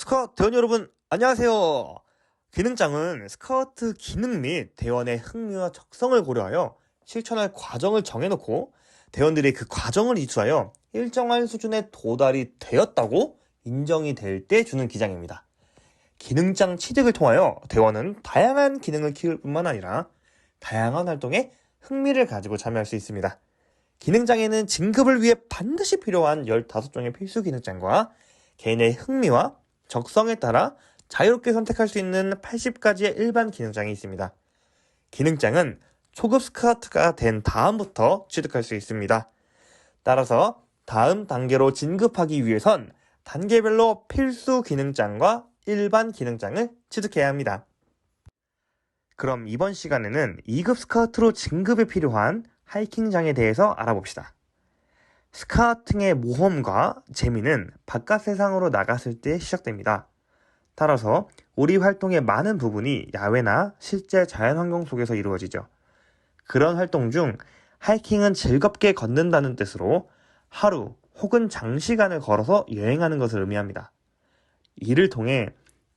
스쿼트 대원 여러분 안녕하세요. 기능장은 스쿼트 기능 및 대원의 흥미와 적성을 고려하여 실천할 과정을 정해놓고 대원들이 그 과정을 이수하여 일정한 수준에 도달이 되었다고 인정이 될 때 주는 기장입니다. 기능장 취득을 통하여 대원은 다양한 기능을 키울 뿐만 아니라 다양한 활동에 흥미를 가지고 참여할 수 있습니다. 기능장에는 진급을 위해 반드시 필요한 15종의 필수 기능장과 개인의 흥미와 적성에 따라 자유롭게 선택할 수 있는 80가지의 일반 기능장이 있습니다. 기능장은 초급 스쿼트가 된 다음부터 취득할 수 있습니다. 따라서 다음 단계로 진급하기 위해선 단계별로 필수 기능장과 일반 기능장을 취득해야 합니다. 그럼 이번 시간에는 2급 스쿼트로 진급에 필요한 하이킹장에 대해서 알아봅시다. 스카우팅의 모험과 재미는 바깥 세상으로 나갔을 때 시작됩니다. 따라서 우리 활동의 많은 부분이 야외나 실제 자연환경 속에서 이루어지죠. 그런 활동 중 하이킹은 즐겁게 걷는다는 뜻으로 하루 혹은 장시간을 걸어서 여행하는 것을 의미합니다. 이를 통해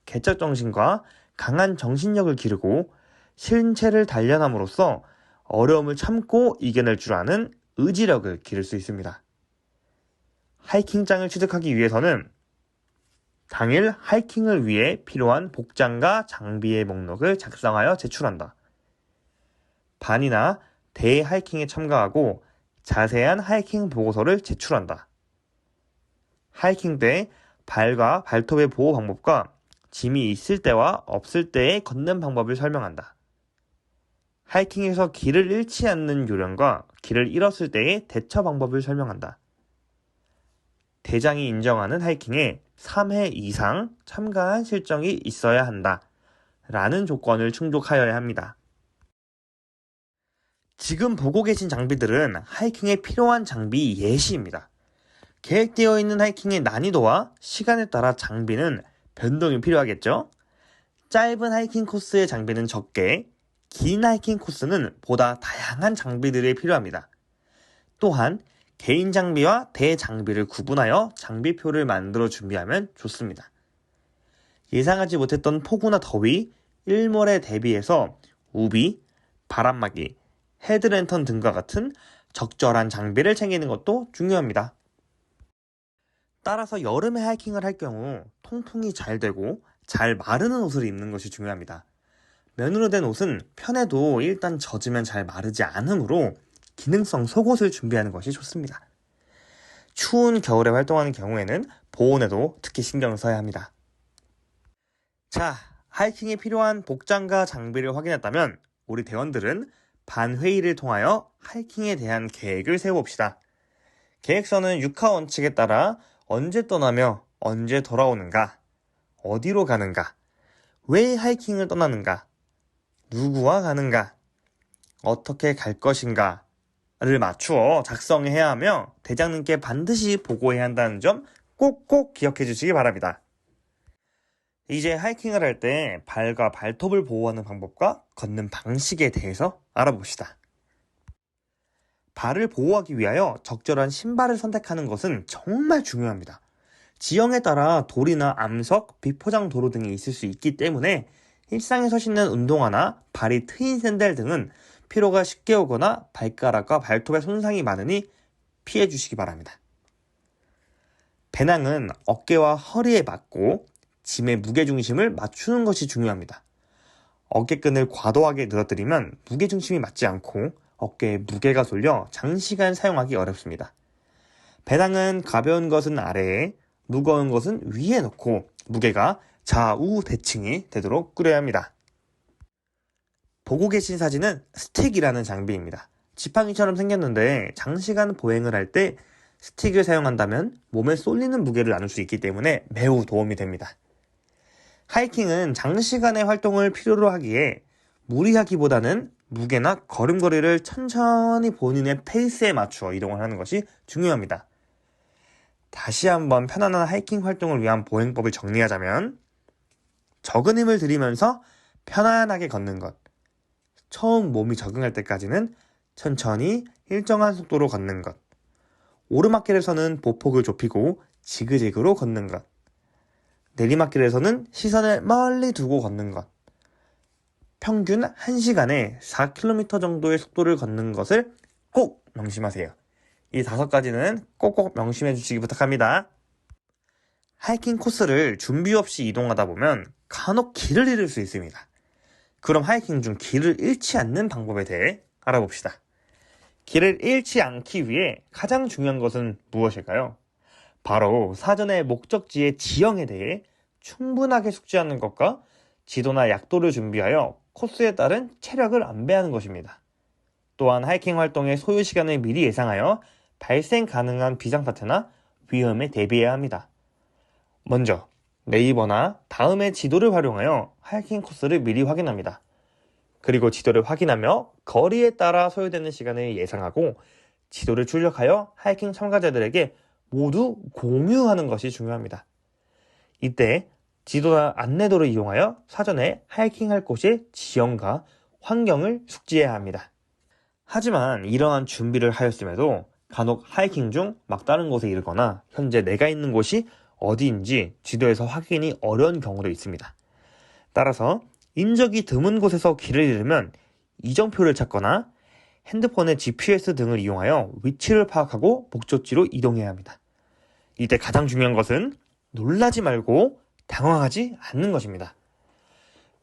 개척 정신과 강한 정신력을 기르고 신체를 단련함으로써 어려움을 참고 이겨낼 줄 아는 의지력을 기를 수 있습니다. 하이킹장을 취득하기 위해서는 당일 하이킹을 위해 필요한 복장과 장비의 목록을 작성하여 제출한다. 반이나 대회 하이킹에 참가하고 자세한 하이킹 보고서를 제출한다. 하이킹 때 발과 발톱의 보호 방법과 짐이 있을 때와 없을 때의 걷는 방법을 설명한다. 하이킹에서 길을 잃지 않는 요령과 길을 잃었을 때의 대처 방법을 설명한다. 대장이 인정하는 하이킹에 3회 이상 참가한 실적이 있어야 한다. 라는 조건을 충족하여야 합니다. 지금 보고 계신 장비들은 하이킹에 필요한 장비 예시입니다. 계획되어 있는 하이킹의 난이도와 시간에 따라 장비는 변동이 필요하겠죠? 짧은 하이킹 코스의 장비는 적게, 긴 하이킹 코스는 보다 다양한 장비들이 필요합니다. 또한 개인 장비와 대장비를 구분하여 장비표를 만들어 준비하면 좋습니다. 예상하지 못했던 폭우나 더위, 일몰에 대비해서 우비, 바람막이, 헤드랜턴 등과 같은 적절한 장비를 챙기는 것도 중요합니다. 따라서 여름에 하이킹을 할 경우 통풍이 잘 되고 잘 마르는 옷을 입는 것이 중요합니다. 면으로 된 옷은 편해도 일단 젖으면 잘 마르지 않으므로 기능성 속옷을 준비하는 것이 좋습니다. 추운 겨울에 활동하는 경우에는 보온에도 특히 신경을 써야 합니다. 자, 하이킹에 필요한 복장과 장비를 확인했다면 우리 대원들은 반회의를 통하여 하이킹에 대한 계획을 세워봅시다. 계획서는 6하 원칙에 따라 언제 떠나며 언제 돌아오는가, 어디로 가는가, 왜 하이킹을 떠나는가, 누구와 가는가, 어떻게 갈 것인가 를 맞추어 작성해야 하며 대장님께 반드시 보고해야 한다는 점 꼭꼭 기억해 주시기 바랍니다. 이제 하이킹을 할 때 발과 발톱을 보호하는 방법과 걷는 방식에 대해서 알아봅시다. 발을 보호하기 위하여 적절한 신발을 선택하는 것은 정말 중요합니다. 지형에 따라 돌이나 암석, 비포장 도로 등이 있을 수 있기 때문에 일상에서 신는 운동화나 발이 트인 샌들 등은 피로가 쉽게 오거나 발가락과 발톱에 손상이 많으니 피해 주시기 바랍니다. 배낭은 어깨와 허리에 맞고 짐의 무게중심을 맞추는 것이 중요합니다. 어깨끈을 과도하게 늘어뜨리면 무게중심이 맞지 않고 어깨에 무게가 쏠려 장시간 사용하기 어렵습니다. 배낭은 가벼운 것은 아래에, 무거운 것은 위에 놓고 무게가 좌우 대칭이 되도록 꾸려야 합니다. 보고 계신 사진은 스틱이라는 장비입니다. 지팡이처럼 생겼는데 장시간 보행을 할 때 스틱을 사용한다면 몸에 쏠리는 무게를 나눌 수 있기 때문에 매우 도움이 됩니다. 하이킹은 장시간의 활동을 필요로 하기에 무리하기보다는 무게나 걸음걸이를 천천히 본인의 페이스에 맞추어 이동을 하는 것이 중요합니다. 다시 한번 편안한 하이킹 활동을 위한 보행법을 정리하자면 적은 힘을 들이면서 편안하게 걷는 것, 처음 몸이 적응할 때까지는 천천히 일정한 속도로 걷는 것, 오르막길에서는 보폭을 좁히고 지그재그로 걷는 것, 내리막길에서는 시선을 멀리 두고 걷는 것. 평균 1시간에 4km 정도의 속도를 걷는 것을 꼭 명심하세요. 이 5가지는 꼭꼭 명심해 주시기 부탁합니다. 하이킹 코스를 준비 없이 이동하다 보면 간혹 길을 잃을 수 있습니다. 그럼 하이킹 중 길을 잃지 않는 방법에 대해 알아봅시다. 길을 잃지 않기 위해 가장 중요한 것은 무엇일까요? 바로 사전에 목적지의 지형에 대해 충분하게 숙지하는 것과 지도나 약도를 준비하여 코스에 따른 체력을 안배하는 것입니다. 또한 하이킹 활동의 소요 시간을 미리 예상하여 발생 가능한 비상사태나 위험에 대비해야 합니다. 먼저 네이버나 다음의 지도를 활용하여 하이킹 코스를 미리 확인합니다. 그리고 지도를 확인하며 거리에 따라 소요되는 시간을 예상하고 지도를 출력하여 하이킹 참가자들에게 모두 공유하는 것이 중요합니다. 이때 지도나 안내도를 이용하여 사전에 하이킹할 곳의 지형과 환경을 숙지해야 합니다. 하지만 이러한 준비를 하였음에도 간혹 하이킹 중 막다른 곳에 이르거나 현재 내가 있는 곳이 어디인지 지도에서 확인이 어려운 경우도 있습니다. 따라서 인적이 드문 곳에서 길을 잃으면 이정표를 찾거나 핸드폰의 GPS 등을 이용하여 위치를 파악하고 목적지로 이동해야 합니다. 이때 가장 중요한 것은 놀라지 말고 당황하지 않는 것입니다.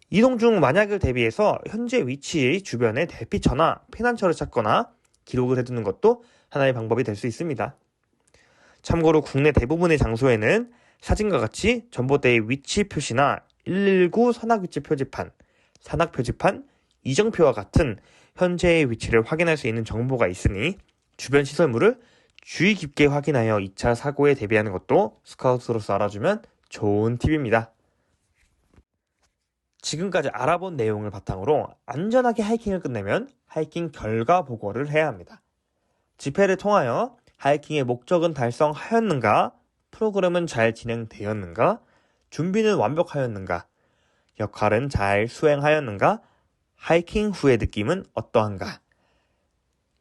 이동 중 만약을 대비해서 현재 위치의 주변에 대피처나 피난처를 찾거나 기록을 해두는 것도 하나의 방법이 될 수 있습니다. 참고로 국내 대부분의 장소에는 사진과 같이 전봇대의 위치 표시나 119 산악위치 표지판, 산악 표지판, 이정표와 같은 현재의 위치를 확인할 수 있는 정보가 있으니 주변 시설물을 주의 깊게 확인하여 2차 사고에 대비하는 것도 스카우트로서 알아주면 좋은 팁입니다. 지금까지 알아본 내용을 바탕으로 안전하게 하이킹을 끝내면 하이킹 결과 보고를 해야 합니다. 집회를 통하여 하이킹의 목적은 달성하였는가, 프로그램은 잘 진행되었는가, 준비는 완벽하였는가, 역할은 잘 수행하였는가, 하이킹 후의 느낌은 어떠한가.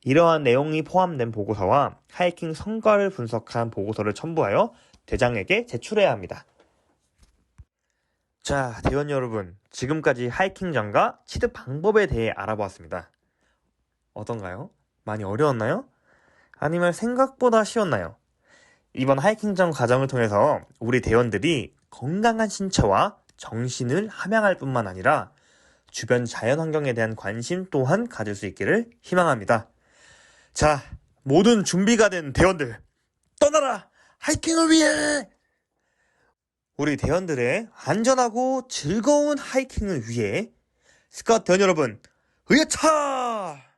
이러한 내용이 포함된 보고서와 하이킹 성과를 분석한 보고서를 첨부하여 대장에게 제출해야 합니다. 자, 대원 여러분, 지금까지 하이킹 전과 취득 방법에 대해 알아보았습니다. 어떤가요? 많이 어려웠나요? 아니면 생각보다 쉬웠나요? 이번 하이킹 전 과정을 통해서 우리 대원들이 건강한 신체와 정신을 함양할 뿐만 아니라 주변 자연환경에 대한 관심 또한 가질 수 있기를 희망합니다. 자, 모든 준비가 된 대원들, 떠나라! 하이킹을 위해! 우리 대원들의 안전하고 즐거운 하이킹을 위해 스카우트 대원 여러분, 으여차!